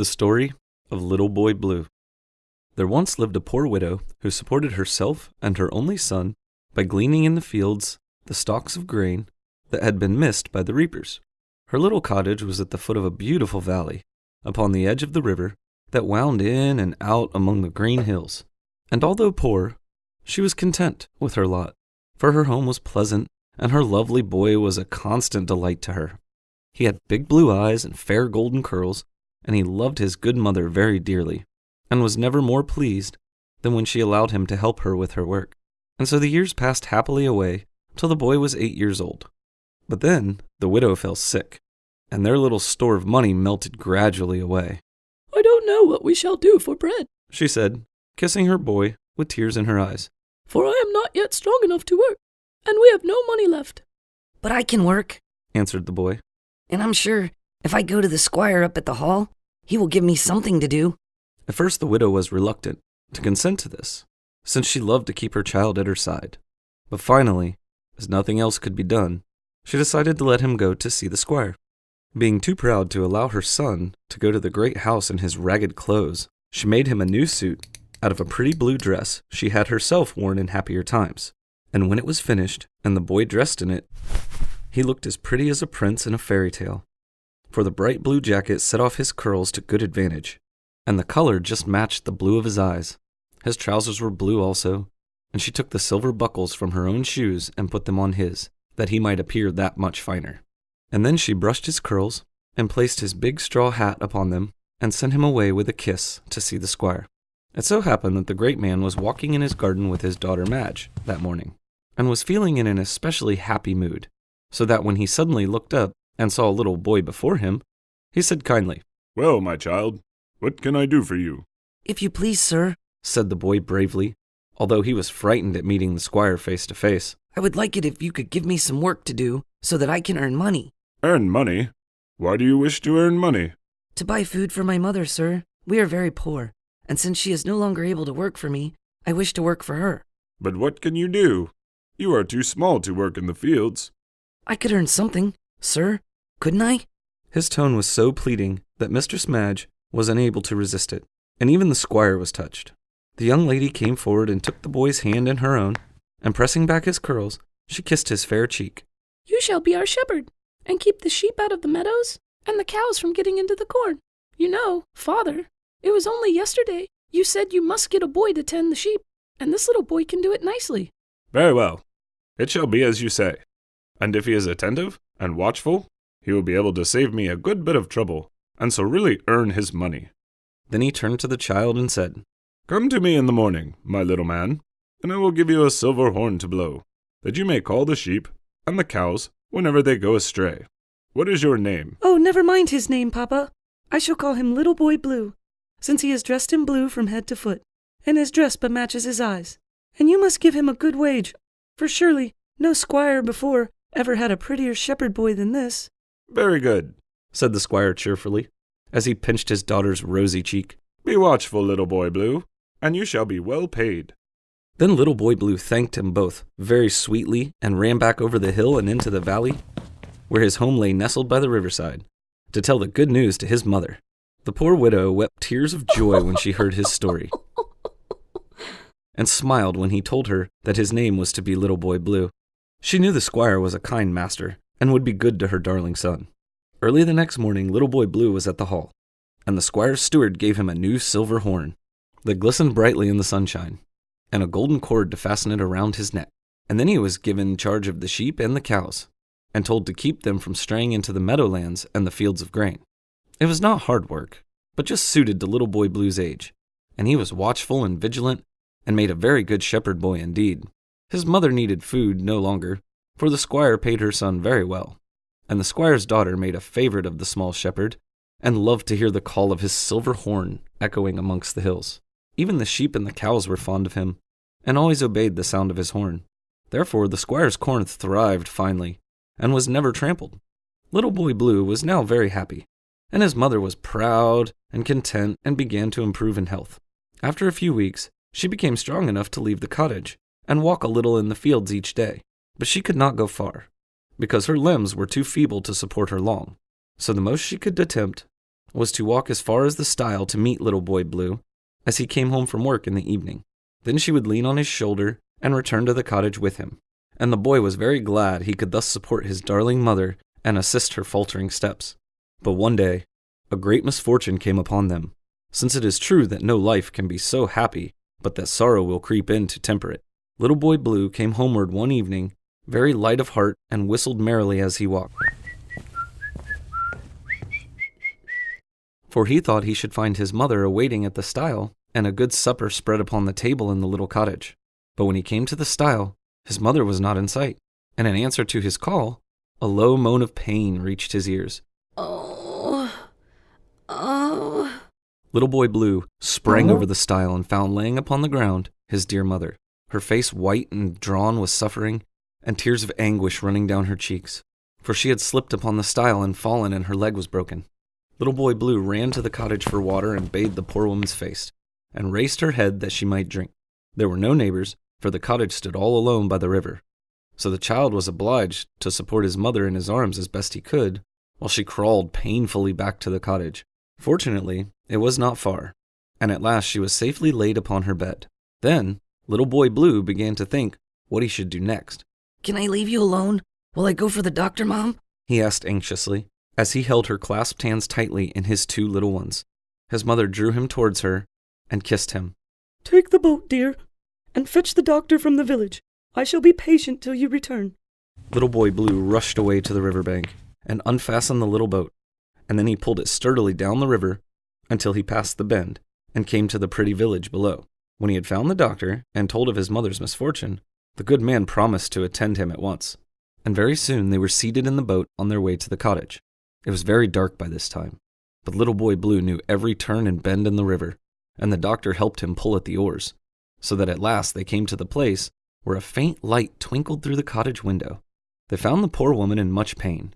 The story of Little Boy Blue. There once lived a poor widow who supported herself and her only son by gleaning in the fields the stalks of grain that had been missed by the reapers. Her little cottage was at the foot of a beautiful valley, upon the edge of the river that wound in and out among the green hills. And although poor, she was content with her lot, for her home was pleasant, and her lovely boy was a constant delight to her. He had big blue eyes and fair golden curls, and he loved his good mother very dearly, and was never more pleased than when she allowed him to help her with her work. And so the years passed happily away till the boy was 8 years old. But then the widow fell sick, and their little store of money melted gradually away. "I don't know what we shall do for bread," she said, kissing her boy with tears in her eyes. "for I am not yet strong enough to work, and we have no money left." "But I can work," answered the boy. "and I'm sure if I go to the squire up at the hall, he will give me something to do." At first the widow was reluctant to consent to this, since she loved to keep her child at her side. But finally, as nothing else could be done, she decided to let him go to see the squire. Being too proud to allow her son to go to the great house in his ragged clothes, she made him a new suit out of a pretty blue dress she had herself worn in happier times. And when it was finished, and the boy dressed in it, he looked as pretty as a prince in a fairy tale, for the bright blue jacket set off his curls to good advantage, and the color just matched the blue of his eyes. His trousers were blue also, and she took the silver buckles from her own shoes and put them on his, that he might appear that much finer. And then she brushed his curls, and placed his big straw hat upon them, and sent him away with a kiss to see the squire. It so happened that the great man was walking in his garden with his daughter Madge that morning, and was feeling in an especially happy mood, so that when he suddenly looked up and saw a little boy before him, he said kindly, "Well, my child, what can I do for you?" "If you please, sir," said the boy bravely, although he was frightened at meeting the squire face to face. "I would like it if you could give me some work to do so that I can earn money." Earn money? Why do you wish to earn money? "To buy food for my mother, sir. We are very poor, and since she is no longer able to work for me, I wish to work for her." But what can you do? You are too small to work in the fields. "I could earn something, sir, couldn't I?" His tone was so pleading that Mistress Madge was unable to resist it, and even the squire was touched. The young lady came forward and took the boy's hand in her own, and pressing back his curls, she kissed his fair cheek. "You shall be our shepherd, and keep the sheep out of the meadows, and the cows from getting into the corn. You know, father, it was only yesterday you said you must get a boy to tend the sheep, and this little boy can do it nicely." Very well. It shall be as you say. And if he is attentive and watchful, he will be able to save me a good bit of trouble, and so really earn his money. Then he turned to the child and said, Come to me in the morning, my little man, and I will give you a silver horn to blow, that you may call the sheep and the cows whenever they go astray. What is your name? "Oh, never mind his name, Papa. I shall call him Little Boy Blue, since he is dressed in blue from head to foot, and his dress but matches his eyes. And you must give him a good wage, for surely no squire before ever had a prettier shepherd boy than this." Very good, said the squire cheerfully, as he pinched his daughter's rosy cheek. Be watchful, Little Boy Blue, and you shall be well paid. Then Little Boy Blue thanked him both very sweetly and ran back over the hill and into the valley, where his home lay nestled by the riverside, to tell the good news to his mother. The poor widow wept tears of joy when she heard his story, and smiled when he told her that his name was to be Little Boy Blue. She knew the squire was a kind master, and would be good to her darling son. Early the next morning, Little Boy Blue was at the hall, and the squire's steward gave him a new silver horn that glistened brightly in the sunshine, and a golden cord to fasten it around his neck. And then he was given charge of the sheep and the cows, and told to keep them from straying into the meadowlands and the fields of grain. It was not hard work, but just suited to Little Boy Blue's age, and he was watchful and vigilant, and made a very good shepherd boy indeed. His mother needed food no longer, for the squire paid her son very well, and the squire's daughter made a favorite of the small shepherd, and loved to hear the call of his silver horn echoing amongst the hills. Even the sheep and the cows were fond of him, and always obeyed the sound of his horn. Therefore the squire's corn thrived finely, and was never trampled. Little Boy Blue was now very happy, and his mother was proud and content and began to improve in health. After a few weeks, she became strong enough to leave the cottage and walk a little in the fields each day, but she could not go far, because her limbs were too feeble to support her long. So the most she could attempt was to walk as far as the stile to meet Little Boy Blue as he came home from work in the evening. Then she would lean on his shoulder and return to the cottage with him, and the boy was very glad he could thus support his darling mother and assist her faltering steps. But one day, a great misfortune came upon them, since it is true that no life can be so happy but that sorrow will creep in to temper it. Little Boy Blue came homeward one evening, very light of heart, and whistled merrily as he walked. For he thought he should find his mother awaiting at the stile, and a good supper spread upon the table in the little cottage. But when he came to the stile, his mother was not in sight, and in answer to his call, a low moan of pain reached his ears. Oh. Little Boy Blue sprang over the stile and found laying upon the ground his dear mother, her face white and drawn with suffering, and tears of anguish running down her cheeks, for she had slipped upon the stile and fallen, and her leg was broken. Little Boy Blue ran to the cottage for water and bathed the poor woman's face, and raised her head that she might drink. There were no neighbors, for the cottage stood all alone by the river, so the child was obliged to support his mother in his arms as best he could, while she crawled painfully back to the cottage. Fortunately, it was not far, and at last she was safely laid upon her bed. Then, Little Boy Blue began to think what he should do next. Can I leave you alone while I go for the doctor, Mom? He asked anxiously, as he held her clasped hands tightly in his two little ones. His mother drew him towards her and kissed him. Take the boat, dear, and fetch the doctor from the village. I shall be patient till you return. Little Boy Blue rushed away to the riverbank and unfastened the little boat, and then he pulled it sturdily down the river until he passed the bend and came to the pretty village below. When he had found the doctor and told of his mother's misfortune, the good man promised to attend him at once, and very soon they were seated in the boat on their way to the cottage. It was very dark by this time, but Little Boy Blue knew every turn and bend in the river, and the doctor helped him pull at the oars, so that at last they came to the place where a faint light twinkled through the cottage window. They found the poor woman in much pain,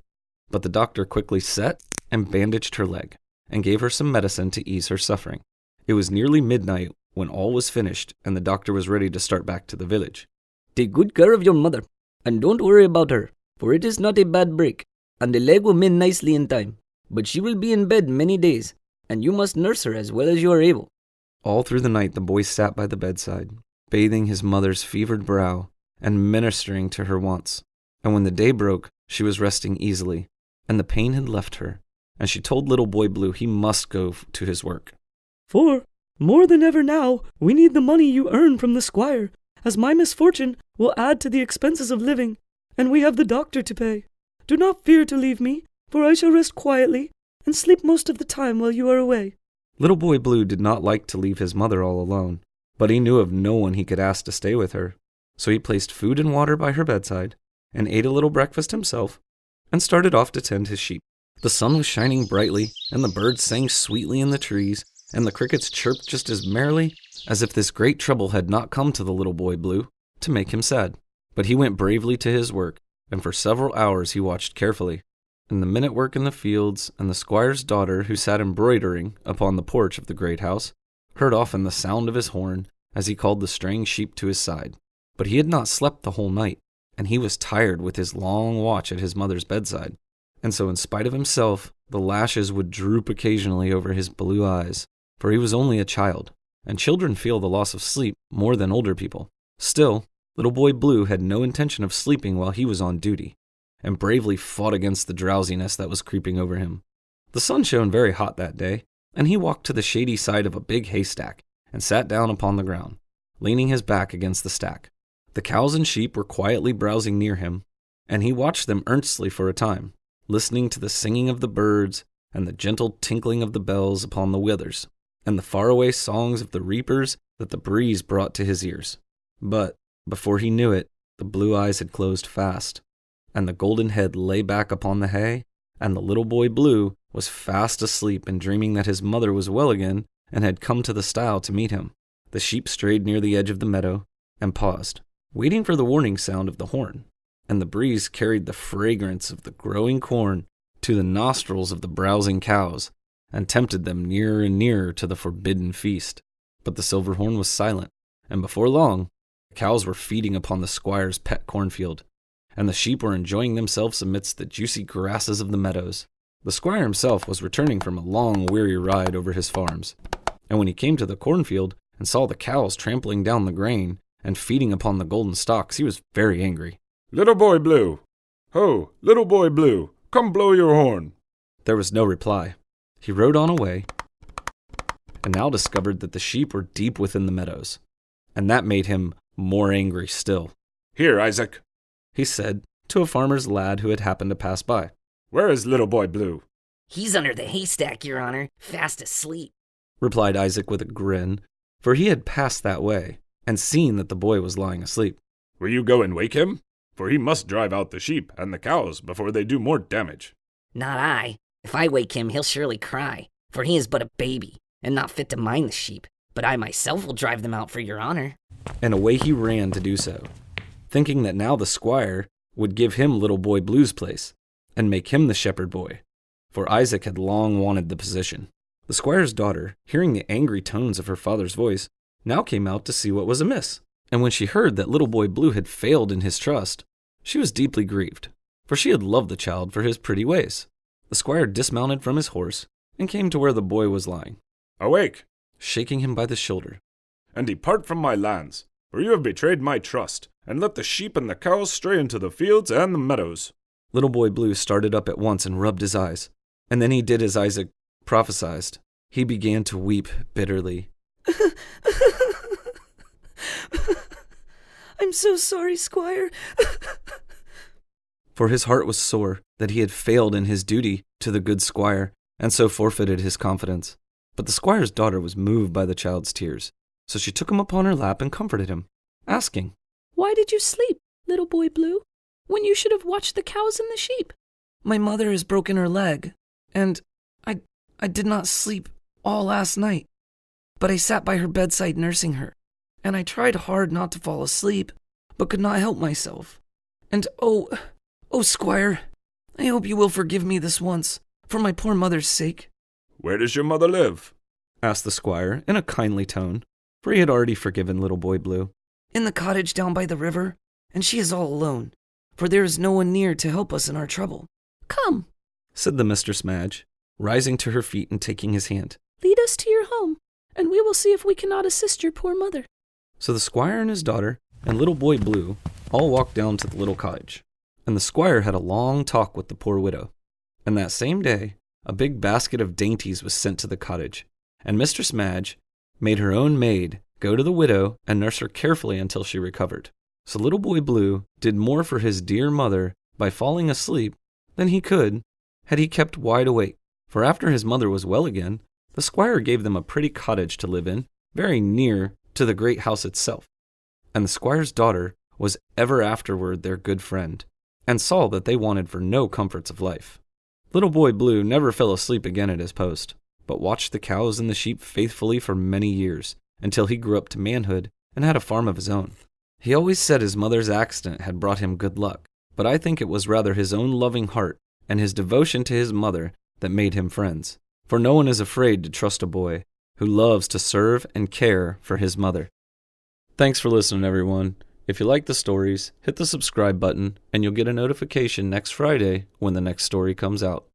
but the doctor quickly set and bandaged her leg, and gave her some medicine to ease her suffering. It was nearly midnight when all was finished, and the doctor was ready to start back to the village. Take good care of your mother, and don't worry about her, for it is not a bad break, and the leg will mend nicely in time. But she will be in bed many days, and you must nurse her as well as you are able. All through the night the boy sat by the bedside, bathing his mother's fevered brow and ministering to her wants. And when the day broke, she was resting easily, and the pain had left her, and she told Little Boy Blue he must go to his work. For, more than ever now, we need the money you earn from the squire, as my misfortune will add to the expenses of living, and we have the doctor to pay. Do not fear to leave me, for I shall rest quietly and sleep most of the time while you are away. Little Boy Blue did not like to leave his mother all alone, but he knew of no one he could ask to stay with her, so he placed food and water by her bedside, and ate a little breakfast himself, and started off to tend his sheep. The sun was shining brightly, and the birds sang sweetly in the trees, and the crickets chirped just as merrily as if this great trouble had not come to the Little Boy Blue to make him sad. But he went bravely to his work, and for several hours he watched carefully, and the men at work in the fields, and the squire's daughter who sat embroidering upon the porch of the great house, heard often the sound of his horn as he called the straying sheep to his side. But he had not slept the whole night, and he was tired with his long watch at his mother's bedside, and so in spite of himself, the lashes would droop occasionally over his blue eyes, for he was only a child, and children feel the loss of sleep more than older people. Still, Little Boy Blue had no intention of sleeping while he was on duty, and bravely fought against the drowsiness that was creeping over him. The sun shone very hot that day, and he walked to the shady side of a big haystack and sat down upon the ground, leaning his back against the stack. The cows and sheep were quietly browsing near him, and he watched them earnestly for a time, listening to the singing of the birds and the gentle tinkling of the bells upon the withers, and the faraway songs of the reapers that the breeze brought to his ears. But before he knew it, the blue eyes had closed fast, and the golden head lay back upon the hay, and the Little Boy Blue was fast asleep and dreaming that his mother was well again and had come to the stile to meet him. The sheep strayed near the edge of the meadow and paused, waiting for the warning sound of the horn, and the breeze carried the fragrance of the growing corn to the nostrils of the browsing cows and tempted them nearer and nearer to the forbidden feast. But the silver horn was silent, and before long, the cows were feeding upon the squire's pet cornfield, and the sheep were enjoying themselves amidst the juicy grasses of the meadows. The squire himself was returning from a long, weary ride over his farms, and when he came to the cornfield and saw the cows trampling down the grain and feeding upon the golden stalks, he was very angry. Little Boy Blue! Ho, Little Boy Blue, come blow your horn! There was no reply. He rode on away, and now discovered that the sheep were deep within the meadows, and that made him more angry still. Here, Isaac, He said to a farmer's lad who had happened to pass by. where is Little Boy Blue? He's under the haystack, Your Honor, fast asleep. Replied Isaac with a grin, for he had passed that way and seen that the boy was lying asleep. Will you go and wake him? For he must drive out the sheep and the cows before they do more damage. Not I. If I wake him, he'll surely cry, for he is but a baby, and not fit to mind the sheep. But I myself will drive them out for Your Honor. And away he ran to do so, thinking that now the squire would give him Little Boy Blue's place and make him the shepherd boy, for Isaac had long wanted the position. The squire's daughter, hearing the angry tones of her father's voice, now came out to see what was amiss. And when she heard that Little Boy Blue had failed in his trust, she was deeply grieved, for she had loved the child for his pretty ways. The squire dismounted from his horse and came to where the boy was lying, Awake, shaking him by the shoulder. and depart from my lands, for you have betrayed my trust, and let the sheep and the cows stray into the fields and the meadows. Little Boy Blue started up at once and rubbed his eyes, and then he did as Isaac prophesied. He began to weep bitterly. I'm so sorry, Squire. For his heart was sore that he had failed in his duty to the good squire, and so forfeited his confidence. But the squire's daughter was moved by the child's tears, so she took him upon her lap and comforted him, asking, Why did you sleep, Little Boy Blue, when you should have watched the cows and the sheep? My mother has broken her leg, and I did not sleep all last night. But I sat by her bedside nursing her, and I tried hard not to fall asleep, but could not help myself. And oh, Squire, I hope you will forgive me this once, for my poor mother's sake. Where does your mother live? asked the squire in a kindly tone, for he had already forgiven Little Boy Blue. In the cottage down by the river, and she is all alone, for there is no one near to help us in our trouble. Come, Said the Mistress Madge, rising to her feet and taking his hand. lead us to your home, and we will see if we cannot assist your poor mother. So the squire and his daughter and Little Boy Blue all walked down to the little cottage, and the squire had a long talk with the poor widow. And that same day, a big basket of dainties was sent to the cottage, and Mistress Madge made her own maid go to the widow and nurse her carefully until she recovered. So Little Boy Blue did more for his dear mother by falling asleep than he could had he kept wide awake. For after his mother was well again, the squire gave them a pretty cottage to live in, very near to the great house itself. And the squire's daughter was ever afterward their good friend, and saw that they wanted for no comforts of life. Little Boy Blue never fell asleep again at his post, but watched the cows and the sheep faithfully for many years, until he grew up to manhood and had a farm of his own. He always said his mother's accident had brought him good luck, but I think it was rather his own loving heart and his devotion to his mother that made him friends. For no one is afraid to trust a boy who loves to serve and care for his mother. Thanks for listening, everyone. If you like the stories, hit the subscribe button and you'll get a notification next Friday when the next story comes out.